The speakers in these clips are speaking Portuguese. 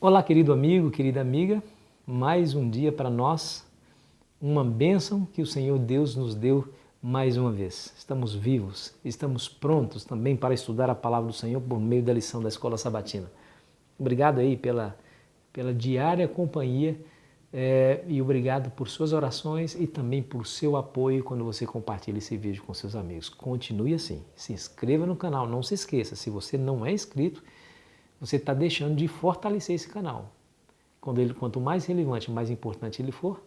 Olá, querido amigo, querida amiga, mais um dia para nós, uma bênção que o Senhor Deus nos deu mais uma vez. Estamos vivos, estamos prontos também para estudar a palavra do Senhor por meio da lição da Escola Sabatina. Obrigado aí pela diária companhia e obrigado por suas orações e também por seu apoio quando você compartilha esse vídeo com seus amigos. Continue assim, se inscreva no canal, não se esqueça, se você não é inscrito, você está deixando de fortalecer esse canal. Quanto mais relevante, mais importante ele for,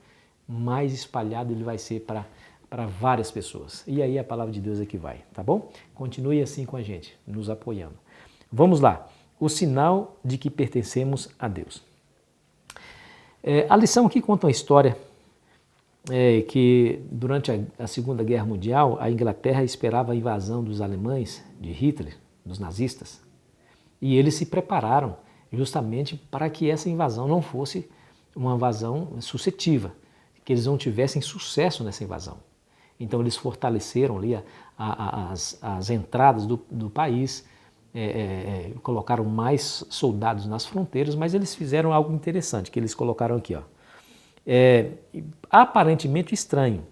mais espalhado ele vai ser para várias pessoas. E aí a palavra de Deus é que vai, tá bom? Continue assim com a gente, nos apoiando. Vamos lá. O sinal de que pertencemos a Deus. A lição aqui conta uma história que durante a Segunda Guerra Mundial, a Inglaterra esperava a invasão dos alemães, de Hitler, dos nazistas. E eles se prepararam justamente para que essa invasão não fosse uma invasão sucessiva, que eles não tivessem sucesso nessa invasão. Então eles fortaleceram ali as entradas do país, colocaram mais soldados nas fronteiras, mas eles fizeram algo interessante, que eles colocaram aqui, ó. Aparentemente estranho.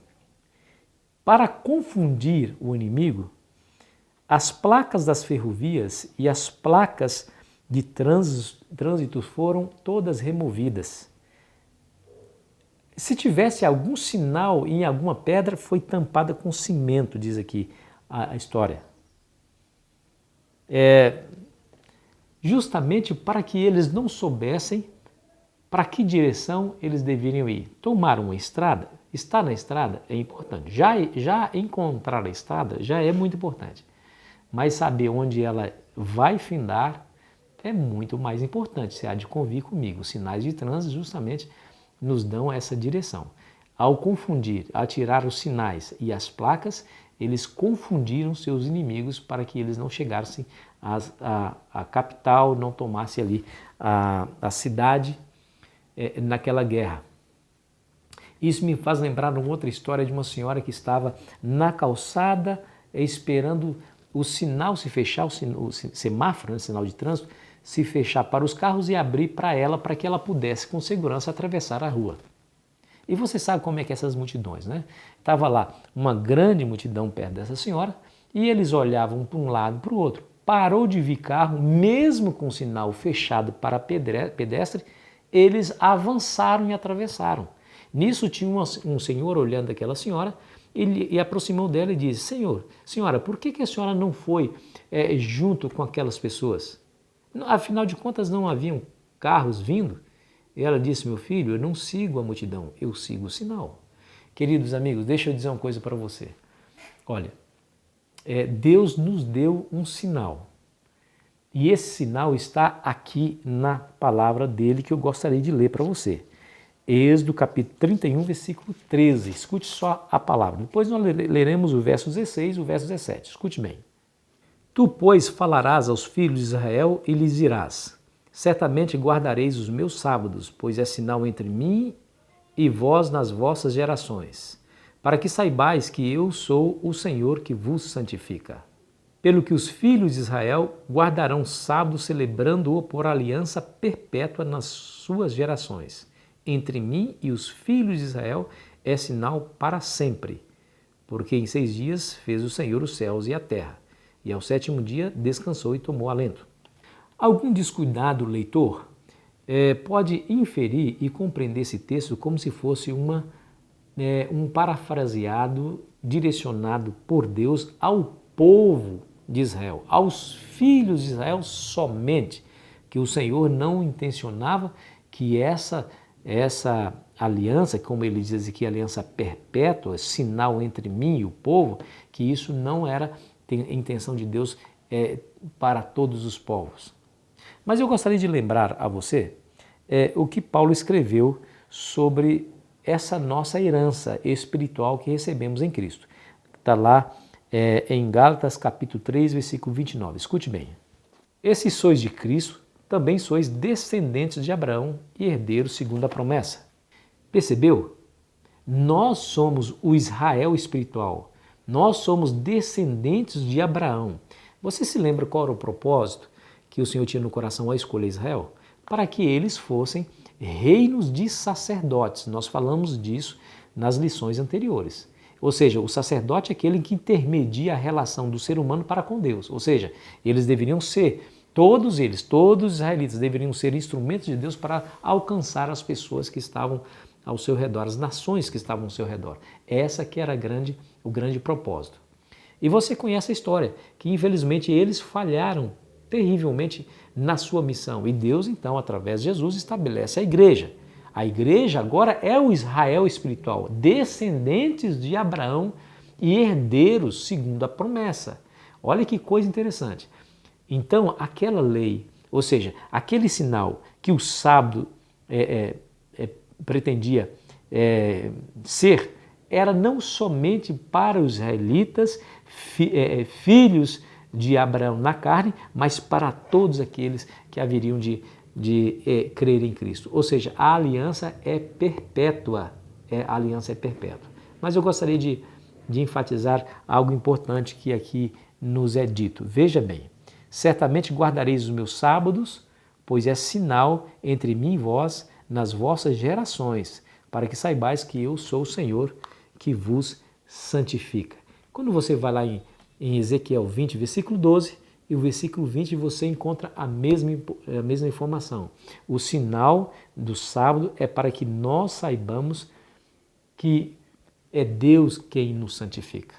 Para confundir o inimigo, as placas das ferrovias e as placas de trânsito foram todas removidas. Se tivesse algum sinal em alguma pedra, foi tampada com cimento, diz aqui a história. Justamente para que eles não soubessem para que direção eles deveriam ir. Tomar uma estrada, estar na estrada é importante. Já encontrar a estrada já é muito importante. Mas saber onde ela vai findar é muito mais importante. Você há de convir comigo. Os sinais de trânsito justamente nos dão essa direção. Ao confundir, ao tirar os sinais e as placas, eles confundiram seus inimigos para que eles não chegassem à capital, não tomassem ali a cidade naquela guerra. Isso me faz lembrar uma outra história de uma senhora que estava na calçada esperando o sinal se fechar, o semáforo, né, sinal de trânsito, se fechar para os carros e abrir para ela, para que ela pudesse com segurança atravessar a rua. E você sabe como é que essas multidões, né? Estava lá uma grande multidão perto dessa senhora e eles olhavam para um lado e para o outro. Parou de vir carro, mesmo com o sinal fechado para pedestre, eles avançaram e atravessaram. Nisso tinha um senhor olhando aquela senhora e aproximou dela e disse: senhora, por que a senhora não foi junto com aquelas pessoas? Afinal de contas não haviam carros vindo. E ela disse: meu filho, eu não sigo a multidão, eu sigo o sinal. Queridos amigos, deixa eu dizer uma coisa para você. Olha, Deus nos deu um sinal. E esse sinal está aqui na palavra dele que eu gostaria de ler para você. Êxodo capítulo 31, versículo 13. Escute só a palavra. Depois nós leremos o verso 16 e o verso 17. Escute bem. Tu, pois, falarás aos filhos de Israel e lhes dirás: certamente guardareis os meus sábados, pois é sinal entre mim e vós nas vossas gerações, para que saibais que eu sou o Senhor que vos santifica. Pelo que os filhos de Israel guardarão sábado, celebrando-o por aliança perpétua nas suas gerações. Entre mim e os filhos de Israel é sinal para sempre, porque em 6 dias fez o Senhor os céus e a terra, e ao 7º dia descansou e tomou alento. Algum descuidado leitor pode inferir e compreender esse texto como se fosse um parafraseado direcionado por Deus ao povo de Israel, aos filhos de Israel somente, que o Senhor não intencionava que essa aliança, como ele diz aqui, aliança perpétua, sinal entre mim e o povo, que isso não era a intenção de Deus para todos os povos. Mas eu gostaria de lembrar a você o que Paulo escreveu sobre essa nossa herança espiritual que recebemos em Cristo. Está lá em Gálatas capítulo 3, versículo 29. Escute bem. Esses sois de Cristo, também sois descendentes de Abraão e herdeiros segundo a promessa. Percebeu? Nós somos o Israel espiritual. Nós somos descendentes de Abraão. Você se lembra qual era o propósito que o Senhor tinha no coração ao escolher Israel? para que eles fossem reinos de sacerdotes. Nós falamos disso nas lições anteriores. Ou seja, o sacerdote é aquele que intermedia a relação do ser humano para com Deus. Ou seja, eles deveriam ser, todos os israelitas deveriam ser instrumentos de Deus para alcançar as pessoas que estavam ao seu redor, as nações que estavam ao seu redor. Essa que era o grande propósito. E você conhece a história, que infelizmente eles falharam terrivelmente na sua missão. E Deus, então, através de Jesus, estabelece a igreja. A igreja agora é o Israel espiritual, descendentes de Abraão e herdeiros segundo a promessa. Olha que coisa interessante. Então, aquela lei, ou seja, aquele sinal que o sábado pretendia ser, era não somente para os israelitas, filhos de Abraão na carne, mas para todos aqueles que haveriam de crer em Cristo. Ou seja, a aliança é perpétua. A aliança é perpétua. Mas eu gostaria de enfatizar algo importante que aqui nos é dito. Veja bem, certamente guardareis os meus sábados, pois é sinal entre mim e vós nas vossas gerações, para que saibais que eu sou o Senhor que vos santifica. Quando você vai lá em Ezequiel 20, versículo 12, e o versículo 20 você encontra a mesma informação. O sinal do sábado é para que nós saibamos que é Deus quem nos santifica.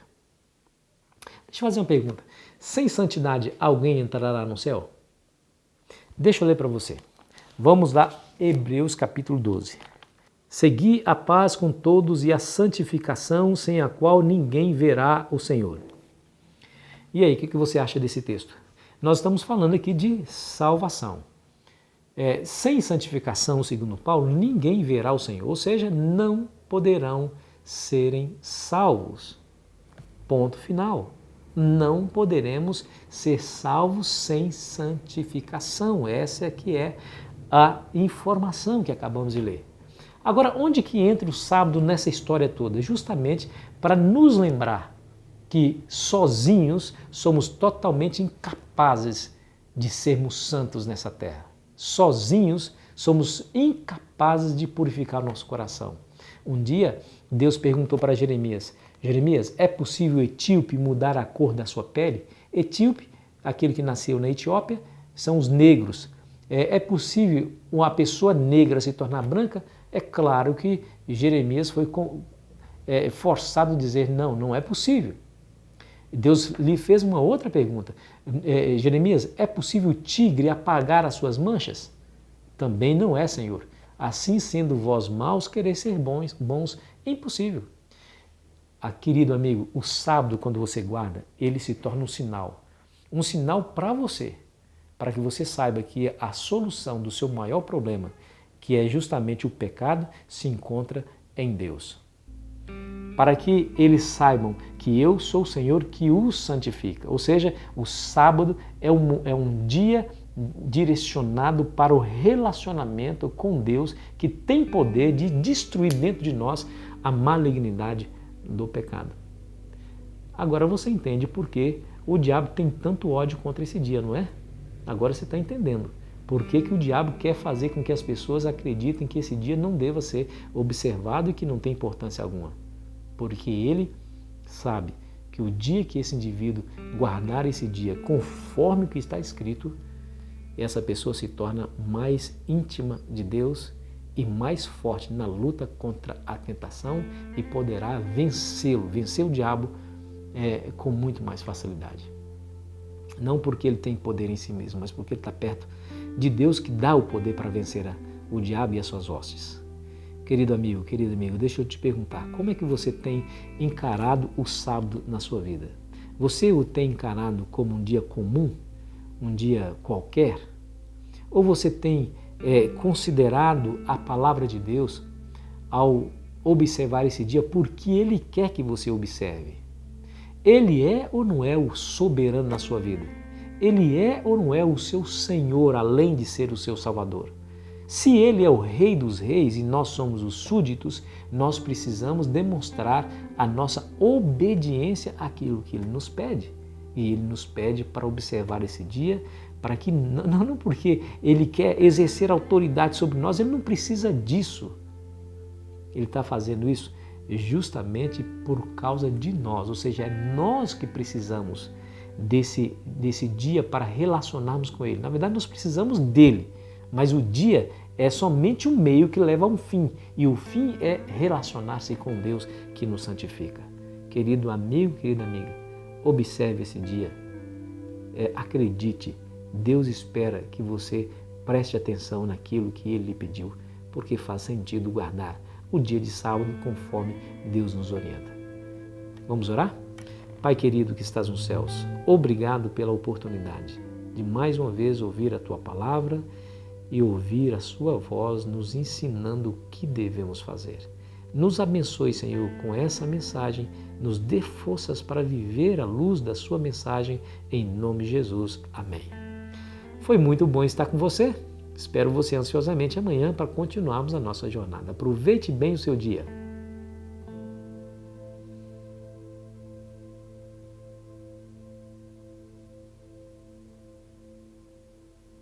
Deixa eu fazer uma pergunta. Sem santidade alguém entrará no céu? Deixa eu ler para você. Vamos lá, Hebreus capítulo 12. Segui a paz com todos e a santificação, sem a qual ninguém verá o Senhor. E aí, o que você acha desse texto? Nós estamos falando aqui de salvação. Sem santificação, segundo Paulo, ninguém verá o Senhor, ou seja, não poderão serem salvos. Ponto final. Não poderemos ser salvos sem santificação. Essa que é a informação que acabamos de ler. Agora, onde que entra o sábado nessa história toda? Justamente para nos lembrar que sozinhos somos totalmente incapazes de sermos santos nessa terra. Sozinhos somos incapazes de purificar nosso coração. Um dia, Deus perguntou para Jeremias, Jeremias, é possível o etíope mudar a cor da sua pele? Etíope, aquele que nasceu na Etiópia, são os negros. É possível uma pessoa negra se tornar branca? É claro que Jeremias foi forçado a dizer, não é possível. Deus lhe fez uma outra pergunta. Jeremias, é possível o tigre apagar as suas manchas? Também não é, Senhor. Assim sendo vós maus, quereis ser bons, impossível. Querido amigo, o sábado, quando você guarda, ele se torna um sinal para você, para que você saiba que a solução do seu maior problema, que é justamente o pecado, se encontra em Deus. Para que eles saibam que eu sou o Senhor que os santifica. Ou seja, o sábado é um dia direcionado para o relacionamento com Deus, que tem poder de destruir dentro de nós a malignidade do pecado. Agora você entende por que o diabo tem tanto ódio contra esse dia, não é? Agora você está entendendo. Por que o diabo quer fazer com que as pessoas acreditem que esse dia não deva ser observado e que não tem importância alguma? Porque ele sabe que o dia que esse indivíduo guardar esse dia conforme o que está escrito, essa pessoa se torna mais íntima de Deus e mais forte na luta contra a tentação e poderá vencer o diabo com muito mais facilidade. Não porque ele tem poder em si mesmo, mas porque ele está perto de Deus que dá o poder para vencer o diabo e as suas hostes. Querido amigo, deixa eu te perguntar, como é que você tem encarado o sábado na sua vida? Você o tem encarado como um dia comum, um dia qualquer? Ou você tem considerado a palavra de Deus ao observar esse dia porque Ele quer que você observe? Ele é ou não é o soberano na sua vida? Ele é ou não é o seu Senhor, além de ser o seu Salvador? Se Ele é o Rei dos Reis e nós somos os súditos, nós precisamos demonstrar a nossa obediência àquilo que Ele nos pede. E Ele nos pede para observar esse dia, para que não porque Ele quer exercer autoridade sobre nós, Ele não precisa disso. Ele está fazendo isso justamente por causa de nós, ou seja, é nós que precisamos desse dia para relacionarmos com Ele. Na verdade, nós precisamos dele, mas o dia é somente um meio que leva a um fim, e o fim é relacionar-se com Deus que nos santifica. Querido amigo, querida amiga, observe esse dia, acredite, Deus espera que você preste atenção naquilo que Ele lhe pediu, porque faz sentido guardar o dia de sábado conforme Deus nos orienta. Vamos orar? Pai querido que estás nos céus, obrigado pela oportunidade de mais uma vez ouvir a Tua palavra e ouvir a Sua voz nos ensinando o que devemos fazer. Nos abençoe, Senhor, com essa mensagem, nos dê forças para viver à luz da Sua mensagem, em nome de Jesus. Amém. Foi muito bom estar com você. Espero você ansiosamente amanhã para continuarmos a nossa jornada. Aproveite bem o seu dia.